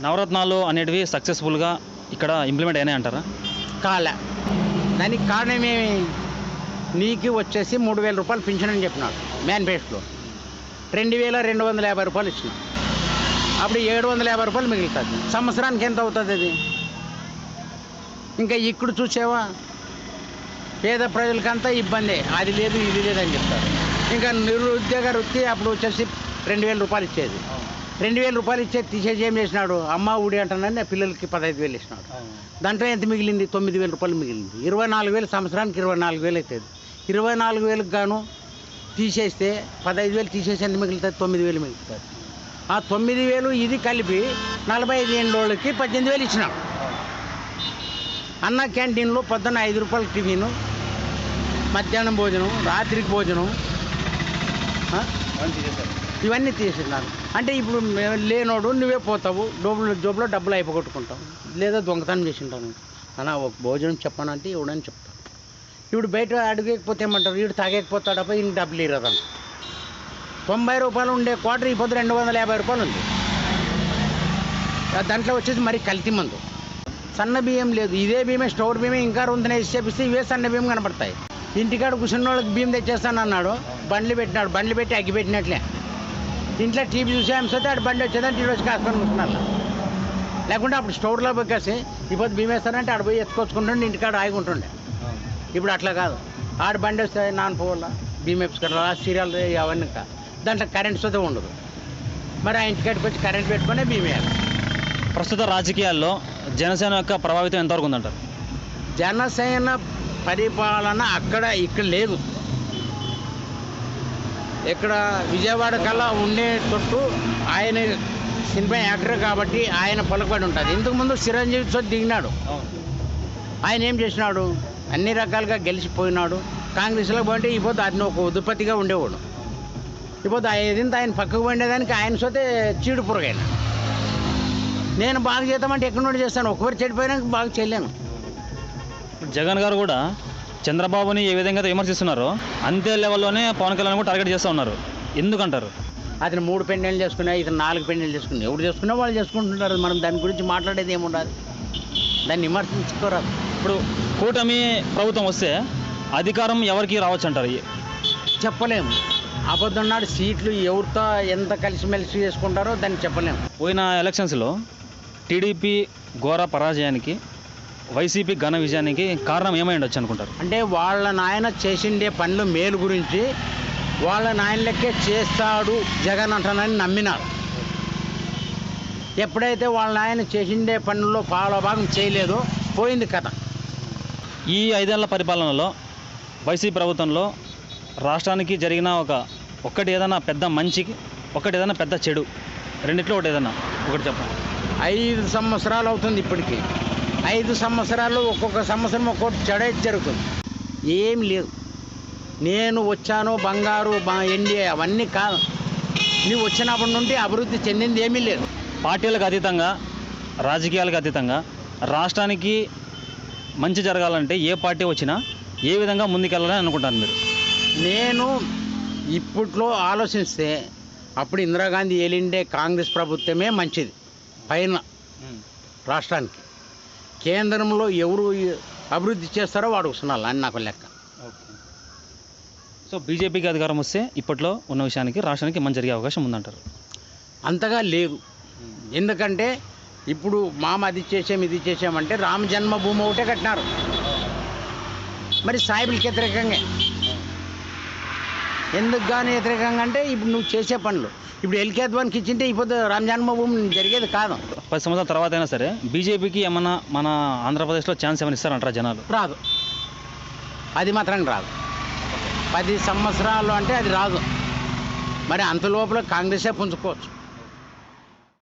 నవరత్నాలు అనేటివి సక్సెస్ఫుల్గా ఇక్కడ ఇంప్లిమెంట్ అయినాయి అంటారా? కాలే. దానికి కారణమేమి? నీకు వచ్చేసి 3,000 రూపాయలు పింఛన్ అని చెప్పినాడు మేనిఫెస్టోలో. 2,250 రూపాయలు ఇచ్చినాడు. అప్పుడు 750 రూపాయలు మిగులుతుంది. సంవత్సరానికి ఎంత అవుతుంది అది? ఇంకా ఇక్కడ చూసావా, పేద ప్రజలకంతా ఇబ్బంది. అది లేదు ఇది లేదని చెప్తారు. ఇంకా నిరుద్యోగ వృత్తి అప్పుడు వచ్చేసి 2,000 రూపాయలు ఇచ్చేది. 2,000 రూపాయలు ఇచ్చేది తీసేసి ఏం చేసినాడు? అమ్మ ఊడి అంటానని పిల్లలకి 15,000 ఇచ్చినాడు. దాంట్లో ఎంత మిగిలింది? 9,000 రూపాయలు మిగిలింది. 24,000 సంవత్సరానికి 24,000 అవుతుంది. 24,000కి గాను తీసేస్తే 15,000 తీసేసి ఎంత మిగులుతుంది? 9,000 మిగులుతుంది. ఆ 9,000 ఇది కలిపి 45 ఏళ్ళ వాళ్ళకి 18,000 ఇచ్చినాడు. అన్న క్యాంటీన్లో పొద్దున్న 5 రూపాయలు టిఫిను, మధ్యాహ్నం భోజనం, రాత్రికి భోజనం, ఇవన్నీ తీసేసినారు. అంటే ఇప్పుడు లేనోడు నువ్వే పోతావు, జోబులో డబ్బులు అయిపోగొట్టుకుంటావు, లేదా దొంగతనం చేసింటాను. అన్న ఒక భోజనం చెప్పానంటే ఇవ్వడని చెప్తాను. ఇప్పుడు బయట అడిగకపోతే ఏమంటారు? వీడు తాగకపోతాడప్ప ఇంక డబ్బులు ఇరదంట. 90 రూపాయలు ఉండే క్వార్టర్ ఇప్పుడు 250 రూపాయలు ఉంది. దాంట్లో వచ్చేసి మరి కల్తీ మందు. సన్న బియ్యం లేదు, ఇదే బియ్యమే స్టోర్ బియ్యమే ఇంకా రొంతనే వేసి చేపిస్తే ఇవే సన్న బియ్యం కనపడతాయి. ఇంటికాడ కూర్చున్న వాళ్ళకి బియ్యం తెచ్చేస్తానన్నాడు, బండ్లు పెట్టినాడు, బండ్లు పెట్టి అగ్గి పెట్టినట్లే. ఇంట్లో టీవీ చూసే అంశతే ఆడు బండి వచ్చేదని టీవీ వచ్చి కాసుకొని కూర్చున్నారు. లేకుంటే అప్పుడు స్టోర్లో పెట్టేసి ఇప్పుడు బియ్యం వేస్తానంటే ఆడ పోయి ఎత్తుకొచ్చుకుంటుండే, ఇంటికాడ ఆగుంటుండే. ఇప్పుడు అట్లా కాదు, ఆడ బండి వస్తే నాన్న పోవాల, బియ్యం వేసుకుంటారు, సీరియల్ అవన్నీ కాదు. దాంట్లో కరెంట్ సుత ఉండదు. మరి ఆ ఇంటికాడికి వచ్చి కరెంట్ పెట్టుకునే బియ్యం వేయాలి. ప్రస్తుత రాజకీయాల్లో జనసేన యొక్క ప్రభావితం ఎంతవరకు ఉందంటారు? జనసేన పరిపాలన అక్కడ ఇక్కడ లేదు. ఇక్కడ విజయవాడ కల్లా ఉండే తొట్టు ఆయన సినిమా యాక్టర్ కాబట్టి ఆయన పలుకుబడి ఉంటుంది. ఇంతకుముందు చిరంజీవి చోటు దిగినాడు. ఆయన ఏం చేసినాడు? అన్ని రకాలుగా గెలిచిపోయినాడు. కాంగ్రెస్లో పోయింటే ఇప్పుడు అతను ఒక ఉదుపతిగా ఉండేవాడు. ఇప్పుడు ఏదింత ఆయన పక్కకు పోయిండేదానికి ఆయన సోతే చీడు పురగైన. నేను బాగా చేద్దామంటే ఎక్కడి నుండి చేస్తాను, ఒకసారి చెడిపోయినాక బాగా చేయలేను. జగన్ గారు కూడా చంద్రబాబుని ఏ విధంగా విమర్శిస్తున్నారో అంతే లెవెల్లోనే పవన్ కళ్యాణ్ కూడా టార్గెట్ చేస్తూ ఉన్నారు. ఎందుకంటారు? అతను 3 పెండేళ్ళు చేసుకున్నా, ఇతను 4 పెండేళ్ళు చేసుకున్నా. ఎవరు చేసుకున్నా వాళ్ళు చేసుకుంటున్నారు. మనం దాని గురించి మాట్లాడేది ఏముండాలి, దాన్ని విమర్శించుకోరాదు. ఇప్పుడు కూటమి ప్రభుత్వం వస్తే అధికారం ఎవరికి రావచ్చు అంటారు? చెప్పలేము. అబద్ధం సీట్లు ఎవరితో ఎంత కలిసిమెలిసి చేసుకుంటారో దాన్ని చెప్పలేము. పోయిన ఎలక్షన్స్లో టీడీపీ ఘోర పరాజయానికి, వైసీపీ ఘన విజయానికి కారణం ఏమై ఉండొచ్చు అనుకుంటారు? అంటే వాళ్ళ నాయన చేసిండే పనులు మేలు గురించి వాళ్ళ నాయనలకే చేస్తాడు జగన్ అంటానని నమ్మినారు. ఎప్పుడైతే వాళ్ళ నాయన చేసిండే పనుల్లో భాగం చేయలేదో పోయింది కథ. ఈ 5 ఏళ్ల పరిపాలనలో వైసీపీ ప్రభుత్వంలో రాష్ట్రానికి జరిగిన ఒక్కటి ఏదైనా పెద్ద మంచికి, ఒకటి ఏదైనా పెద్ద చెడు, రెండిట్లో ఒకటి ఏదైనా ఒకటి చెప్పండి. 5 సంవత్సరాలు అవుతుంది ఇప్పటికీ. 5 సంవత్సరాలు ఒక్కొక్క సంవత్సరం ఒక్కొక్కటి చెడే జరుగుతుంది. ఏం లేదు. నేను వచ్చాను బంగారు ఎన్డీఏ అవన్నీ కాదు. నువ్వు వచ్చినప్పటి నుండి అభివృద్ధి చెందింది ఏమీ లేదు. పార్టీలకు అతీతంగా, రాజకీయాలకు అతీతంగా రాష్ట్రానికి మంచి జరగాలంటే ఏ పార్టీ వచ్చినా ఏ విధంగా ముందుకెళ్ళాలని అనుకుంటాను మీరు? నేను ఇప్పట్లో ఆలోచిస్తే అప్పుడు ఇందిరాగాంధీ ఏలిండే కాంగ్రెస్ ప్రభుత్వమే మంచిది పైన రాష్ట్రానికి. కేంద్రంలో ఎవరు అభివృద్ధి చేస్తారో వాడు వస్తున్నారు అని నాకు లెక్క. సో బీజేపీకి అధికారం వస్తే ఇప్పట్లో ఉన్న విషయానికి రాష్ట్రానికి మంచి జరిగే అవకాశం ఉందంటారు? అంతగా లేదు. ఎందుకంటే ఇప్పుడు అది చేసామంటే రామ జన్మభూమి ఒకటే కట్టినారు. మరి సాయిబులకి వ్యతిరేకంగా ఎందుకు కానీ వ్యతిరేకంగా అంటే ఇప్పుడు నువ్వు చేసే పనులు ఇప్పుడు ఎల్కేద్వానికి ఇచ్చింటే ఇప్పుడు రామ జన్మభూమి జరిగేది కాదు. 10 సంవత్సరాల తర్వాత అయినా సరే బీజేపీకి ఏమన్నా మన ఆంధ్రప్రదేశ్లో ఛాన్స్ ఏమైనా ఇస్తారంటారా జనాలు? రాదు, అది మాత్రం రాదు. 10 సంవత్సరాలు అంటే అది రాదు. మరి అంత లోపల కాంగ్రెసే పుంజుకోవచ్చు.